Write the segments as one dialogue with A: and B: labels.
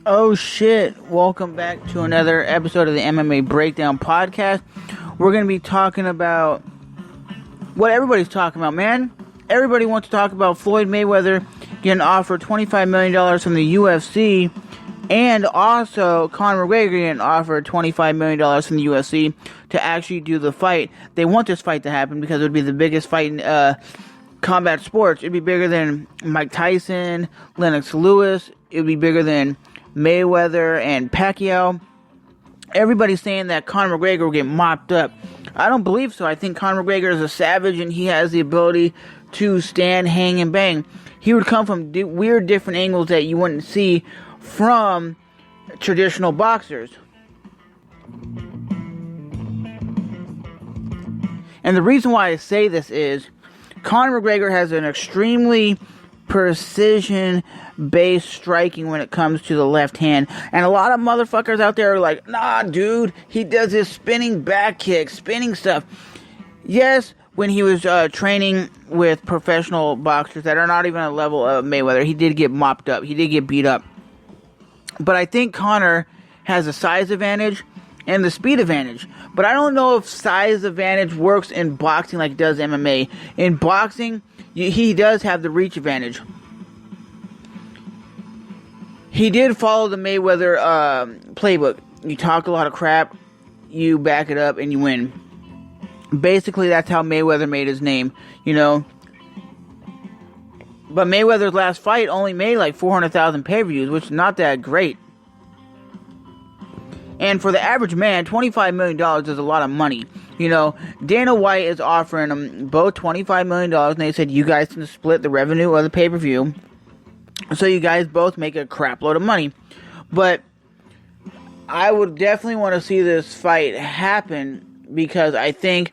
A: Oh shit, welcome back to another episode of the MMA Breakdown Podcast. We're going to be talking about what everybody's talking about, man. Everybody wants to talk about Floyd Mayweather getting offered $25 million from the UFC, and also Conor McGregor getting offered $25 million from the UFC to actually do the fight. They want this fight to happen because it would be the biggest fight in combat sports. It'd be bigger than Mike Tyson, Lennox Lewis. It would be bigger than Mayweather and Pacquiao. Everybody's saying that Conor McGregor will get mopped up. I don't believe so. I think Conor McGregor is a savage and he has the ability to stand, hang, and bang. He would come from weird different angles that you wouldn't see from traditional boxers. And the reason why I say this is Conor McGregor has an extremely precision-based striking when it comes to the left hand. And a lot of motherfuckers out there are like, nah, dude, he does his spinning back kick, spinning stuff. Yes, when he was training with professional boxers that are not even a level of Mayweather, he did get mopped up. He did get beat up. But I think Conor has a size advantage and the speed advantage. But I don't know if size advantage works in boxing like it does MMA. In boxing, he does have the reach advantage. He did follow the Mayweather playbook. You talk a lot of crap, you back it up, and you win. Basically, that's how Mayweather made his name, you know. But Mayweather's last fight only made like 400,000 pay-per-views, which is not that great. And for the average man, $25 million is a lot of money. You know, Dana White is offering them both $25 million, and they said, you guys can split the revenue of the pay-per-view, so you guys both make a crap load of money. But I would definitely want to see this fight happen, because I think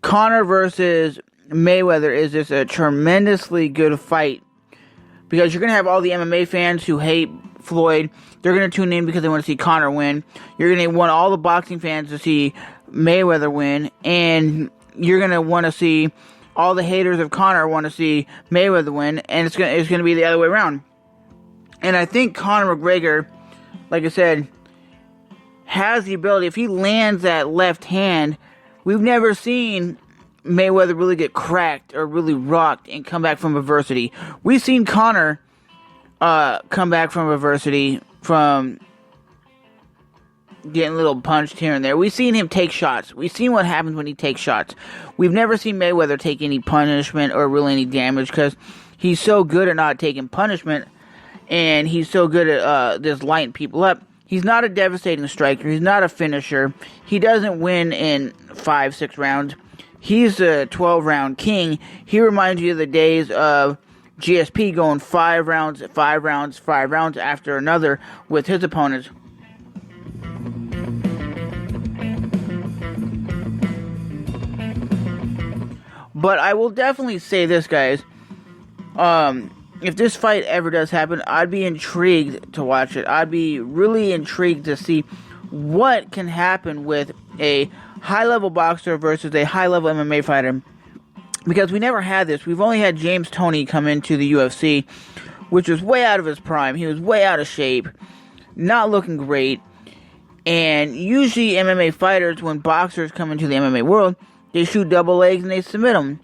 A: Conor versus Mayweather is just a tremendously good fight. Because you're going to have all the MMA fans who hate Floyd. They're going to tune in because they want to see Conor win. You're going to want all the boxing fans to see Mayweather win. And you're going to want to see all the haters of Conor want to see Mayweather win. And it's going to be the other way around. And I think Conor McGregor, like I said, has the ability. If he lands that left hand, we've never seen Mayweather really get cracked or really rocked and come back from adversity. We've seen Conor come back from adversity, from getting a little punched here and there. We've seen him take shots. We've seen what happens when he takes shots. We've never seen Mayweather take any punishment or really any damage, because he's so good at not taking punishment, and he's so good at just lighting people up. He's not a devastating striker. He's not a finisher. He doesn't win in 5-6 rounds. He's a 12-round king. He reminds you of the days of GSP going 5 rounds after another with his opponents. But I will definitely say this, guys. If this fight ever does happen, I'd be intrigued to watch it. I'd be really intrigued to see what can happen with a high-level boxer versus a high-level MMA fighter. Because we never had this. We've only had James Toney come into the UFC, which was way out of his prime. He was way out of shape, not looking great. And usually MMA fighters, when boxers come into the MMA world, they shoot double legs and they submit them.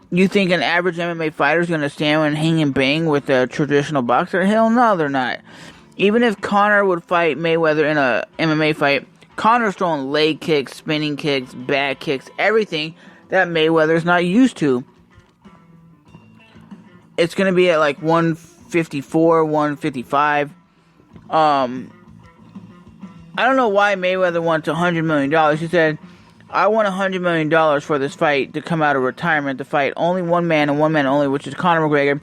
A: You think an average MMA fighter is going to stand and hang and bang with a traditional boxer? Hell no, they're not. Even if Conor would fight Mayweather in a MMA fight, Conor's throwing leg kicks, spinning kicks, back kicks, everything that Mayweather's not used to. It's going to be at like 154, 155. I don't know why Mayweather wants $100 million. He said, I want $100 million for this fight to come out of retirement to fight only one man and one man only, which is Conor McGregor.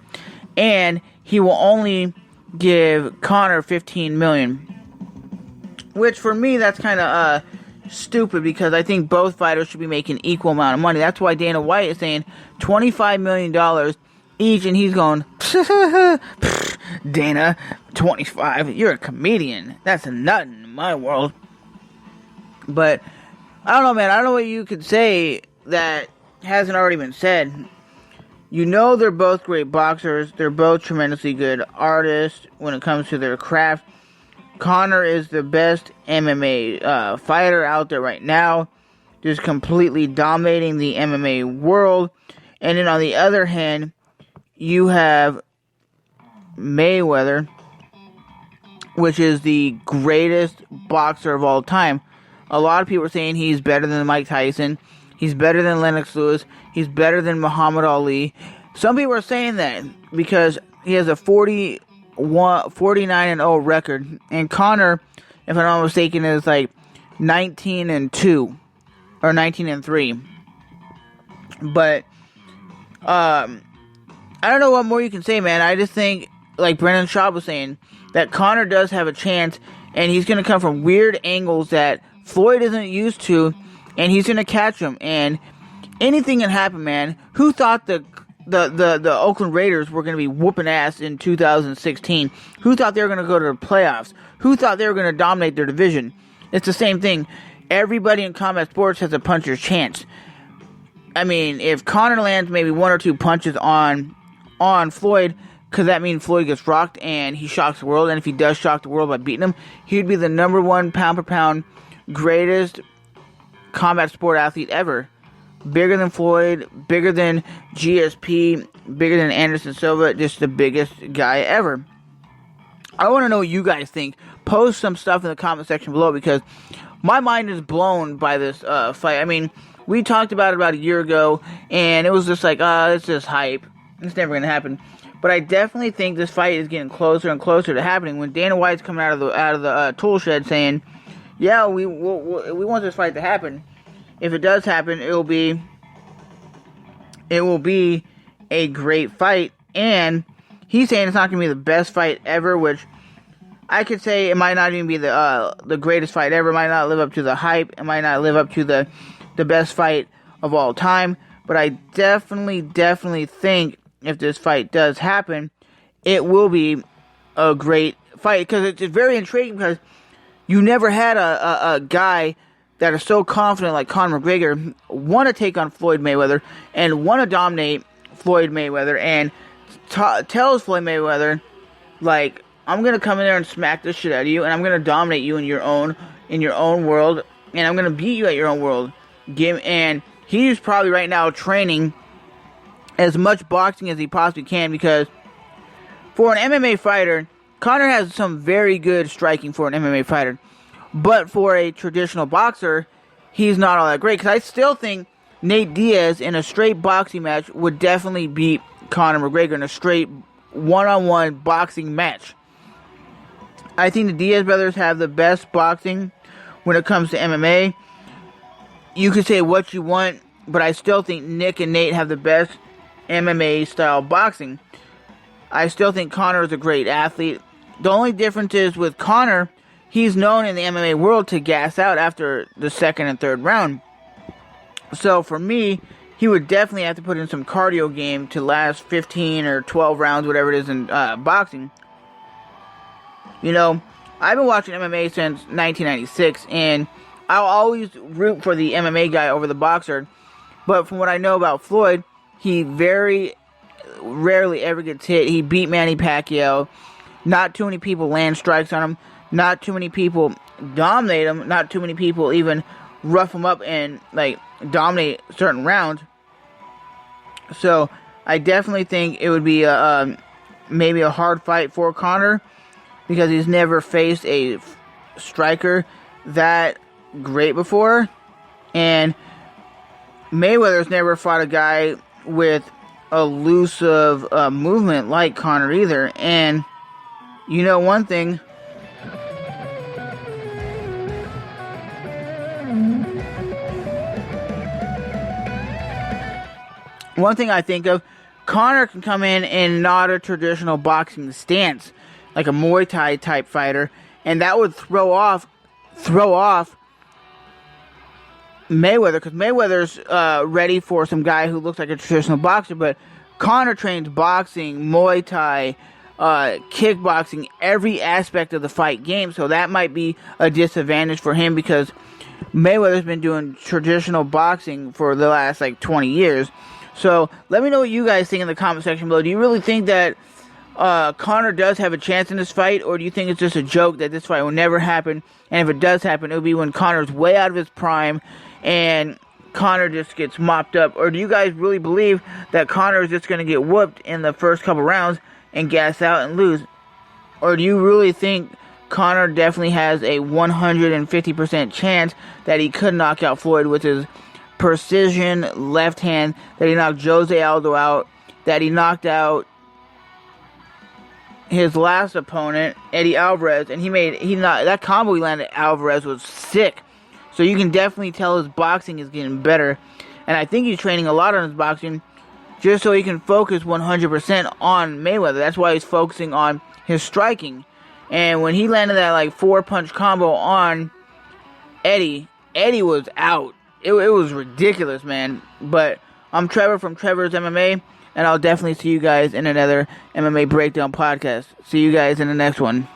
A: And he will only give Conor $15 million. Which for me, that's kind of stupid, because I think both fighters should be making equal amount of money. That's why Dana White is saying $25 million each, and he's going, Dana, 25, you're a comedian. That's a nut in my world. But I don't know, man. I don't know what you could say that hasn't already been said. You know they're both great boxers. They're both tremendously good artists when it comes to their craft. Conor is the best MMA fighter out there right now. Just completely dominating the MMA world. And then on the other hand, you have Mayweather, which is the greatest boxer of all time. A lot of people are saying he's better than Mike Tyson. He's better than Lennox Lewis. He's better than Muhammad Ali. Some people are saying that because he has a 49-0 record. And Conor, if I'm not mistaken, is like 19-2 or 19-3. But I don't know what more you can say, man. I just think, like Brendan Schaub was saying, that Conor does have a chance, and he's going to come from weird angles that Floyd isn't used to, and he's going to catch him. And anything can happen, man. Who thought the Oakland Raiders were going to be whooping ass in 2016? Who thought they were going to go to the playoffs? Who thought they were going to dominate their division? It's the same thing. Everybody in combat sports has a puncher's chance. I mean, if Conor lands maybe one or two punches on Floyd, could that mean Floyd gets rocked and he shocks the world? And if he does shock the world by beating him, he'd be the number one pound-for-pound greatest combat sport athlete ever. Bigger than Floyd, bigger than GSP, bigger than Anderson Silva, just the biggest guy ever. I want to know what you guys think. Post some stuff in the comment section below, because my mind is blown by this fight. I mean, we talked about it about a year ago, and it was just like, it's just hype. It's never going to happen. But I definitely think this fight is getting closer and closer to happening. When Dana White's coming out of the tool shed saying, yeah, we want this fight to happen. If it does happen, it will be a great fight. And he's saying it's not going to be the best fight ever, which I could say it might not even be the greatest fight ever. It might not live up to the hype. It might not live up to the best fight of all time. But I definitely think if this fight does happen, it will be a great fight. Because it's very intriguing, because you never had a guy that is so confident like Conor McGregor want to take on Floyd Mayweather and want to dominate Floyd Mayweather, and tells Floyd Mayweather, like, I'm going to come in there and smack the shit out of you, and I'm going to dominate you in your own world, and I'm going to beat you at your own world. And he's probably right now training as much boxing as he possibly can, because for an MMA fighter, Conor has some very good striking for an MMA fighter. But for a traditional boxer, he's not all that great. Because I still think Nate Diaz in a straight boxing match would definitely beat Conor McGregor in a straight one-on-one boxing match. I think the Diaz brothers have the best boxing when it comes to MMA. You could say what you want, but I still think Nick and Nate have the best MMA-style boxing. I still think Conor is a great athlete. The only difference is with Conor, he's known in the MMA world to gas out after the second and third round. So for me, he would definitely have to put in some cardio game to last 15 or 12 rounds, whatever it is in boxing. You know, I've been watching MMA since 1996, and I'll always root for the MMA guy over the boxer. But from what I know about Floyd, he very rarely ever gets hit. He beat Manny Pacquiao. Not too many people land strikes on him. Not too many people dominate him. Not too many people even rough him up and like dominate certain rounds. So I definitely think it would be maybe a hard fight for Conor, because he's never faced a striker that great before, and Mayweather's never fought a guy with elusive movement like Conor either. And you know one thing, I think of, Conor can come in not a traditional boxing stance, like a Muay Thai type fighter, and that would throw off Mayweather, because Mayweather's ready for some guy who looks like a traditional boxer, but Conor trains boxing, Muay Thai, kickboxing, every aspect of the fight game, so that might be a disadvantage for him, because Mayweather's been doing traditional boxing for the last, 20 years. So, let me know what you guys think in the comment section below. Do you really think that Conor does have a chance in this fight, or do you think it's just a joke that this fight will never happen, and if it does happen, it'll be when Conor's way out of his prime, and Conor just gets mopped up? Or do you guys really believe that Conor is just going to get whooped in the first couple rounds and gas out and lose? Or do you really think Conor definitely has a 150% chance that he could knock out Floyd with his precision left hand, that he knocked Jose Aldo out, that he knocked out his last opponent, Eddie Alvarez, and that combo he landed Alvarez was sick. So you can definitely tell his boxing is getting better. And I think he's training a lot on his boxing just so he can focus 100% on Mayweather. That's why he's focusing on his striking. And when he landed that 4-punch combo on Eddie was out. It was ridiculous, man. But I'm Trevor from Trevor's MMA, and I'll definitely see you guys in another MMA Breakdown podcast. See you guys in the next one.